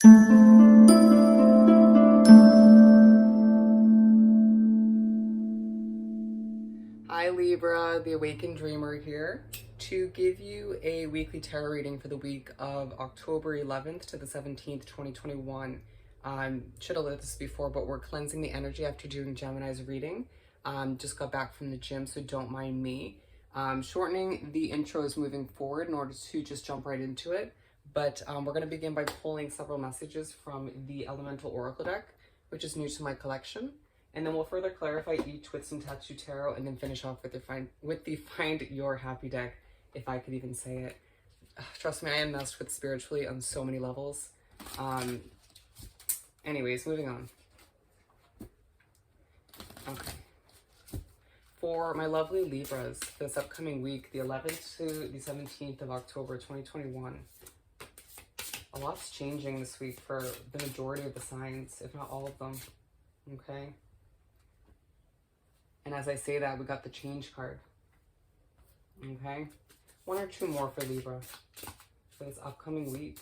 Hi Libra, the Awakened Dreamer here to give you a weekly tarot reading for the week of October 11th to the 17th, 2021. Should have lit this before, but we're cleansing the energy after doing Gemini's reading. Just got back from the gym, so don't mind me. Shortening the intros moving forward in order to just jump right into it. But we're going to begin by pulling several messages from the Elemental Oracle deck, which is new to my collection. And then we'll further clarify each with some Tattoo Tarot and then finish off with the Find Your Happy deck, if I could even say it. Trust me, I am messed with spiritually on so many levels. Anyways, moving on. Okay. For my lovely Libras, this upcoming week, the 11th to the 17th of October, 2021, a lot's changing this week for the majority of the signs, if not all of them. Okay? And as I say that, we got the change card. Okay? One or two more for Libra for this upcoming week.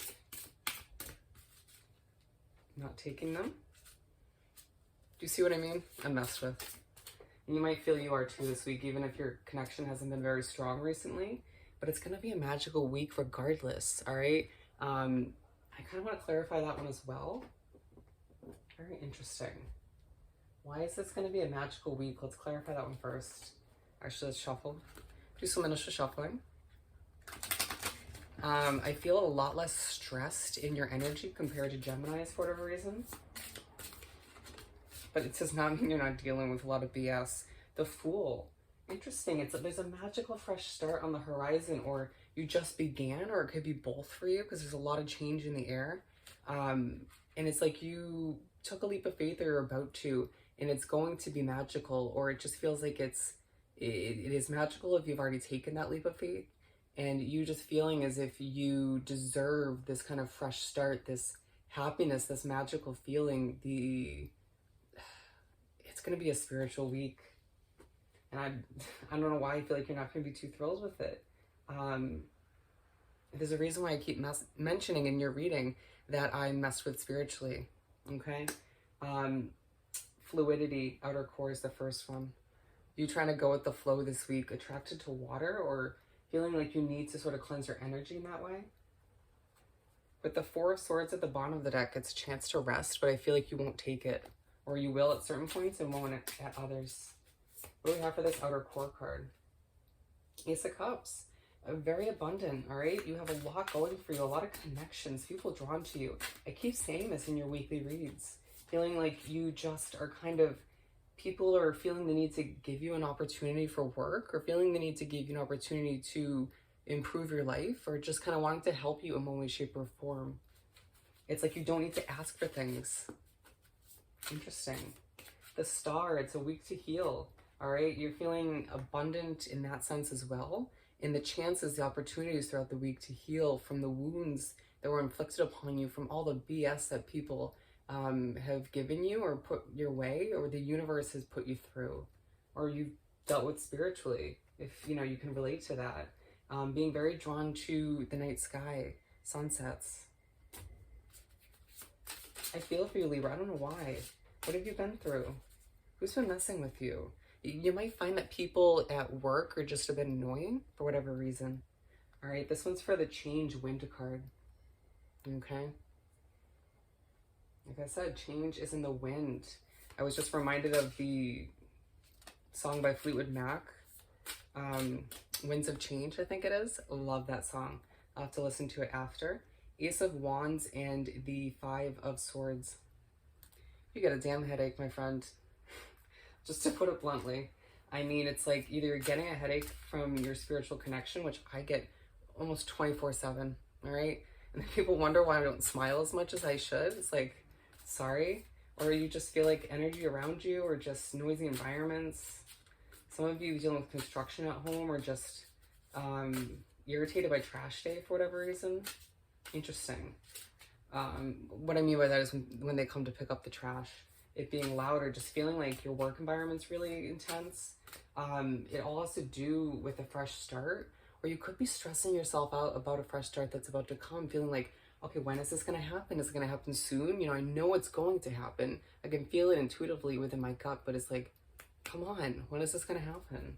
Not taking them. Do you see what I mean? I'm messed with. And you might feel you are too this week, even if your connection hasn't been very strong recently. But it's going to be a magical week regardless, all right? I kind of want to clarify that one as well. Very interesting. Why is this going to be a magical week? Let's clarify that one first. Actually, let's shuffle. Do some initial shuffling. I feel a lot less stressed in your energy compared to Geminis for whatever reason. But it does not mean you're not dealing with a lot of BS. The Fool. Interesting. There's a magical fresh start on the horizon, or you just began, or it could be both for you because there's a lot of change in the air. And it's like you took a leap of faith or you're about to, and it's going to be magical, or it just feels like it is magical if you've already taken that leap of faith, and you just feeling as if you deserve this kind of fresh start, this happiness, this magical feeling. It's going to be a spiritual week, and I don't know why I feel like you're not going to be too thrilled with it. There's a reason why I keep mentioning in your reading that I messed with spiritually. Okay? Fluidity, outer core is the first one. You trying to go with the flow this week, attracted to water, or feeling like you need to sort of cleanse your energy in that way? With the Four of Swords at the bottom of the deck, it's a chance to rest, but I feel like you won't take it. Or you will at certain points and won't at others. What do we have for this outer core card? Ace of Cups. Very abundant, all right? You have a lot going for you, a lot of connections, people drawn to you. I keep saying this in your weekly reads. Feeling like you just are kind of, people are feeling the need to give you an opportunity for work, or feeling the need to give you an opportunity to improve your life, or just kind of wanting to help you in one way, shape, or form. It's like you don't need to ask for things. Interesting. The Star, it's a week to heal, all right? You're feeling abundant in that sense as well. And the chances, the opportunities throughout the week to heal from the wounds that were inflicted upon you, from all the BS that people have given you or put your way, or the universe has put you through, or you've dealt with spiritually, if you know you can relate to that. Being very drawn to the night sky, sunsets. I feel for you, Libra. I don't know why. What have you been through? Who's been messing with you? You might find that people at work are just a bit annoying for whatever reason. All right, this one's for the Change Wind card. Okay. Like I said, change is in the wind. I was just reminded of the song by Fleetwood Mac, Winds of Change, I think it is. Love that song. I'll have to listen to it after. Ace of Wands and the Five of Swords. You got a damn headache, my friend. Just to put it bluntly. I mean, it's like either you're getting a headache from your spiritual connection, which I get almost 24/7, all right? And then people wonder why I don't smile as much as I should. It's like, sorry. Or you just feel like energy around you, or just noisy environments. Some of you dealing with construction at home, or just irritated by trash day for whatever reason. Interesting. What I mean by that is when they come to pick up the trash, it being loud, or just feeling like your work environment's really intense. It all has to do with a fresh start, or you could be stressing yourself out about a fresh start that's about to come, feeling like, okay, when is this going to happen? Is it going to happen soon? You know, I know it's going to happen. I can feel it intuitively within my gut, but it's like, come on, when is this going to happen?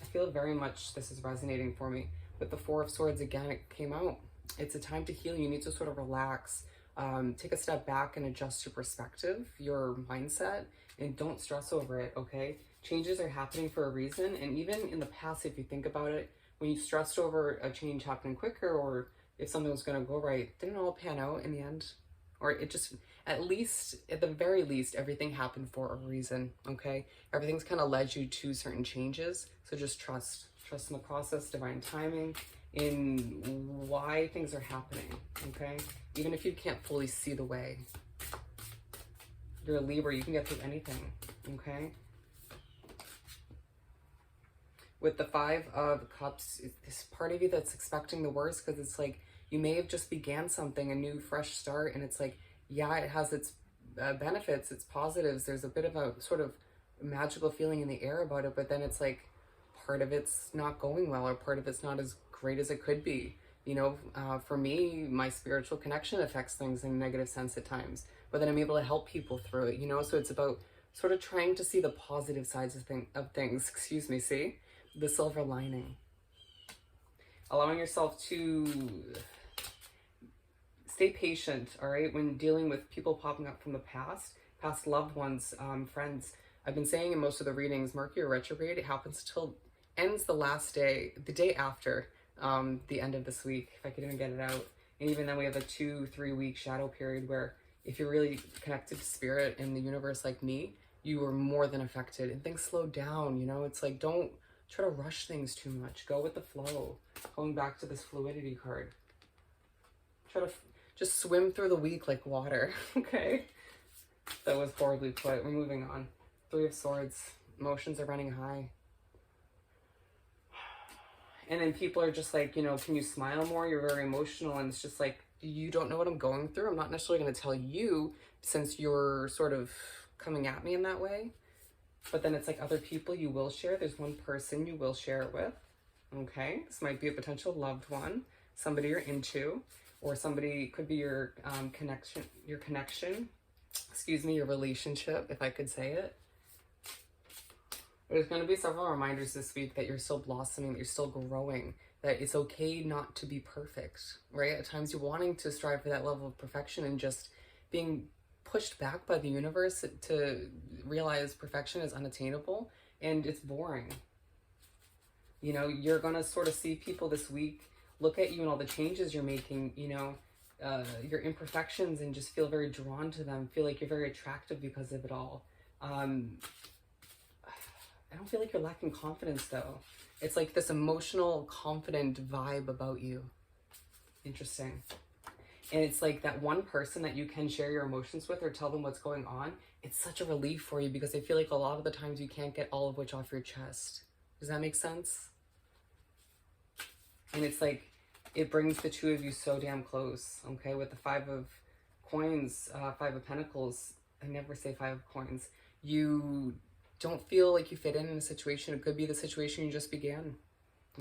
I feel very much this is resonating for me. With the Four of Swords, again, it came out. It's a time to heal. You need to sort of relax, take a step back and adjust your perspective, your mindset, and don't stress over it, okay? Changes are happening for a reason. And even in the past, if you think about it, when you stressed over a change happening quicker, or if something was going to go right, didn't it all pan out in the end? Or it just, at least, at the very least, everything happened for a reason, okay? Everything's kind of led you to certain changes. So just trust in the process, divine timing, in why things are happening, okay? Even if you can't fully see the way. You're a Libra, you can get through anything, okay? With the Five of Cups, this part of you that's expecting the worst, because it's like you may have just began something, a new fresh start, and it's like, yeah, it has its benefits, its positives. There's a bit of a sort of magical feeling in the air about it, but then it's like part of it's not going well, or part of it's not as great as it could be. You know, for me, my spiritual connection affects things in a negative sense at times, but then I'm able to help people through it, you know? So it's about sort of trying to see the positive sides of things, excuse me, see? The silver lining. Allowing yourself to stay patient, all right, when dealing with people popping up from the past loved ones, friends. I've been saying in most of the readings, Mercury retrograde, it happens till, ends the last day, the day after the end of this week, if I could even get it out. And even then we have a 2-3 week shadow period where if you're really connected to spirit and the universe like me, you are more than affected and things slow down, you know? It's like, don't try to rush things too much. Go with the flow. Going back to this fluidity card. Try to just swim through the week like water, okay? That was horribly put. We're moving on. Three of Swords. Emotions are running high. And then people are just like, you know, can you smile more? You're very emotional. And it's just like, you don't know what I'm going through. I'm not necessarily going to tell you since you're sort of coming at me in that way. But then it's like other people you will share. There's one person you will share it with. Okay, this might be a potential loved one, somebody you're into, or somebody could be your connection, excuse me, your relationship, if I could say it. There's going to be several reminders this week that you're still blossoming, that you're still growing, that it's okay not to be perfect, right? At times you're wanting to strive for that level of perfection and just being pushed back by the universe to realize perfection is unattainable and it's boring. You know, you're going to sort of see people this week look at you and all the changes you're making, you know, your imperfections, and just feel very drawn to them, feel like you're very attractive because of it all. I don't feel like you're lacking confidence though. It's like this emotional, confident vibe about you. Interesting. And it's like that one person that you can share your emotions with or tell them what's going on. It's such a relief for you because I feel like a lot of the times you can't get all of which off your chest. Does that make sense? And it's like, it brings the two of you so damn close, okay? With the Five of Coins, Five of Pentacles, I never say Five of Coins. You don't feel like you fit in a situation. It could be the situation you just began,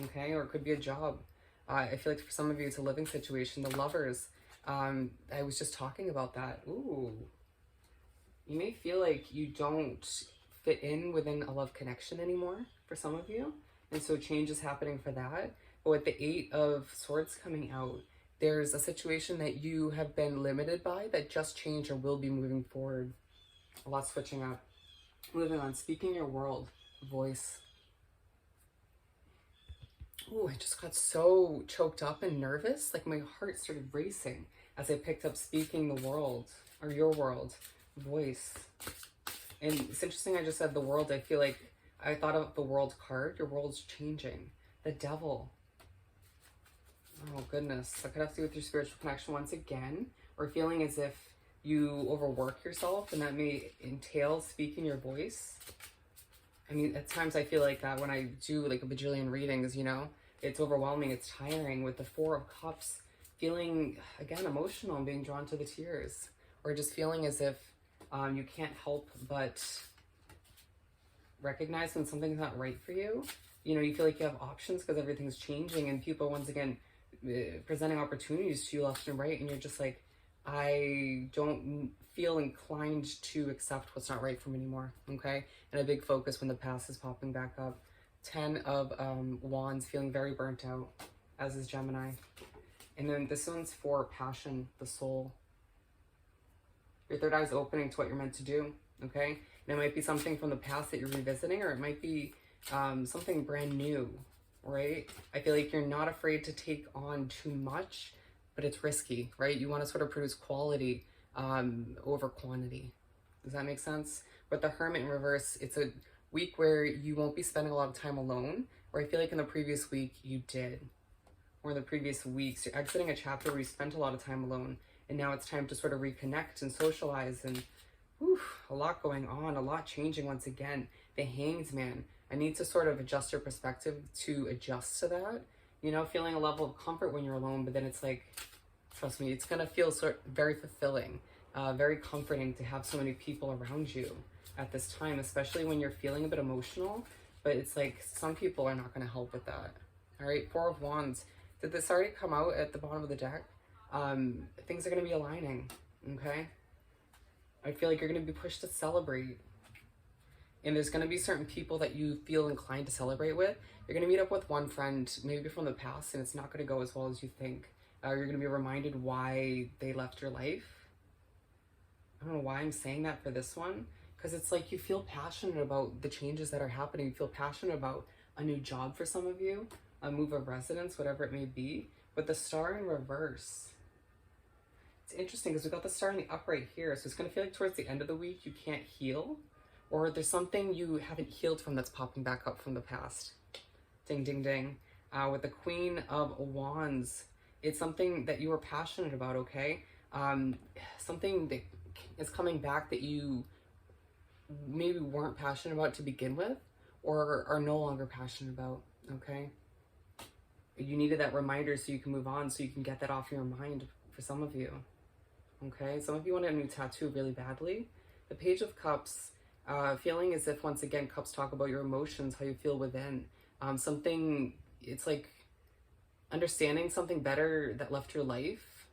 okay? Or it could be a job. I feel like for some of you, it's a living situation. The Lovers, I was just talking about that. Ooh, you may feel like you don't fit in within a love connection anymore for some of you. And so change is happening for that. But with the Eight of Swords coming out, there's a situation that you have been limited by that just changed or will be moving forward. A lot switching up. Moving on, speaking your world, voice. Ooh, I just got so choked up and nervous. Like my heart started racing as I picked up speaking the world, or your world, voice. And it's interesting I just said the world. I feel like I thought of the world card. Your world's changing. The Devil. Oh goodness. That could have to do with your spiritual connection once again, or feeling as if you overwork yourself, and that may entail speaking your voice. I mean, at times I feel like that when I do like a bajillion readings, you know, it's overwhelming, it's tiring. With the Four of Cups, feeling, again, emotional and being drawn to the tears, or just feeling as if you can't help but recognize when something's not right for you. You know, you feel like you have options because everything's changing, and people, once again, presenting opportunities to you left and right, and you're just like, I don't feel inclined to accept what's not right for me anymore, okay? And a big focus when the past is popping back up. 10 of Wands, feeling very burnt out, as is Gemini. And then this one's for passion, the soul. Your third eye's opening to what you're meant to do, okay? And it might be something from the past that you're revisiting, or it might be something brand new, right? I feel like you're not afraid to take on too much, but it's risky, right? You want to sort of produce quality over quantity. Does that make sense? With the Hermit in reverse, it's a week where you won't be spending a lot of time alone, where I feel like in the previous week you did. Or in the previous weeks, you're exiting a chapter where you spent a lot of time alone, and now it's time to sort of reconnect and socialize, and whew, a lot going on, a lot changing once again. The Hanged Man, I need to sort of adjust your perspective to adjust to that. You know, feeling a level of comfort when you're alone, but then it's like, trust me, it's gonna feel very fulfilling, very comforting to have so many people around you at this time, especially when you're feeling a bit emotional. But it's like, some people are not gonna help with that. All right, Four of Wands. Did this already come out at the bottom of the deck? Things are going to be aligning, okay? I feel like you're going to be pushed to celebrate. And there's going to be certain people that you feel inclined to celebrate with. You're going to meet up with one friend, maybe from the past, and it's not going to go as well as you think. You're going to be reminded why they left your life. I don't know why I'm saying that for this one, because it's like you feel passionate about the changes that are happening. You feel passionate about a new job for some of you, a move of residence, whatever it may be. But the Star in reverse, it's interesting because we got the Star in the upright here. So it's going to feel like towards the end of the week you can't heal, or there's something you haven't healed from that's popping back up from the past. Ding, ding, ding. With the Queen of Wands, it's something that you were passionate about, okay? Something that is coming back that you maybe weren't passionate about to begin with, or are no longer passionate about, okay? You needed that reminder so you can move on, so you can get that off your mind for some of you, okay? Some of you want a new tattoo really badly. The Page of Cups, feeling as if, once again, cups talk about your emotions, how you feel within. Something, it's like understanding something better that left your life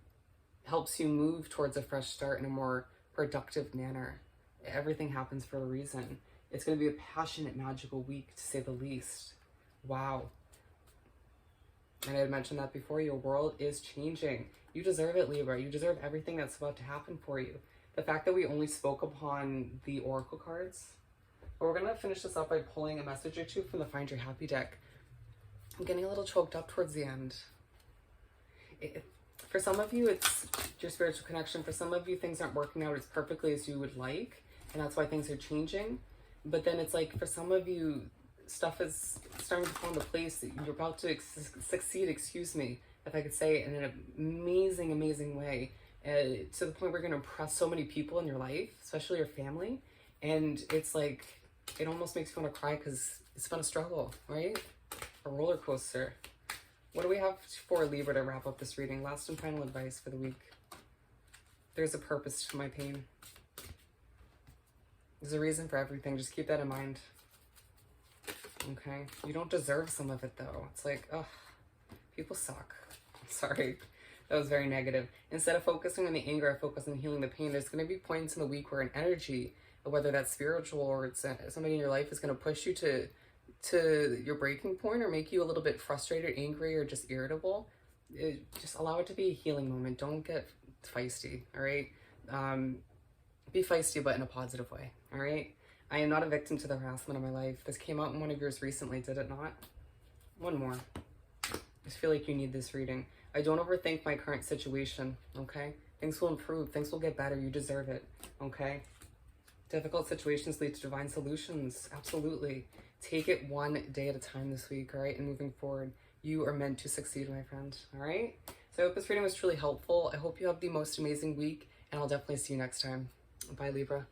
helps you move towards a fresh start in a more productive manner. Everything happens for a reason. It's going to be a passionate, magical week, to say the least. Wow. And I had mentioned that before, your world is changing. You deserve it, Libra. You deserve everything that's about to happen for you. The fact that we only spoke upon the Oracle cards, but we're going to finish this up by pulling a message or two from the Find Your Happy deck. I'm getting a little choked up towards the end. For some of you, it's your spiritual connection. For some of you, things aren't working out as perfectly as you would like, and that's why things are changing. But then it's like, for some of you, stuff is starting to fall into place. You're about to succeed, excuse me, if I could say it, in an amazing, amazing way, to the point where you're going to impress so many people in your life, especially your family. And it's like, it almost makes you want to cry because it's been a struggle, right? A roller coaster. What do we have for Libra to wrap up this reading? Last and final advice for the week. There's a purpose to my pain. There's a reason for everything. Just keep that in mind. Okay? You don't deserve some of it, though. It's like, ugh, people suck. I'm sorry. That was very negative. Instead of focusing on the anger, I focus on healing the pain. There's going to be points in the week where an energy, whether that's spiritual or it's somebody in your life, is going to push you to your breaking point, or make you a little bit frustrated, angry, or just irritable. Just allow it to be a healing moment. Don't get feisty, all right? Be feisty, but in a positive way, all right? I am not a victim to the harassment of my life. This came out in one of yours recently, did it not? One more. I just feel like you need this reading. I don't overthink my current situation, okay? Things will improve. Things will get better. You deserve it, okay? Difficult situations lead to divine solutions. Absolutely. Take it one day at a time this week, all right? And moving forward, you are meant to succeed, my friend, all right? So I hope this reading was truly helpful. I hope you have the most amazing week, and I'll definitely see you next time. Bye, Libra.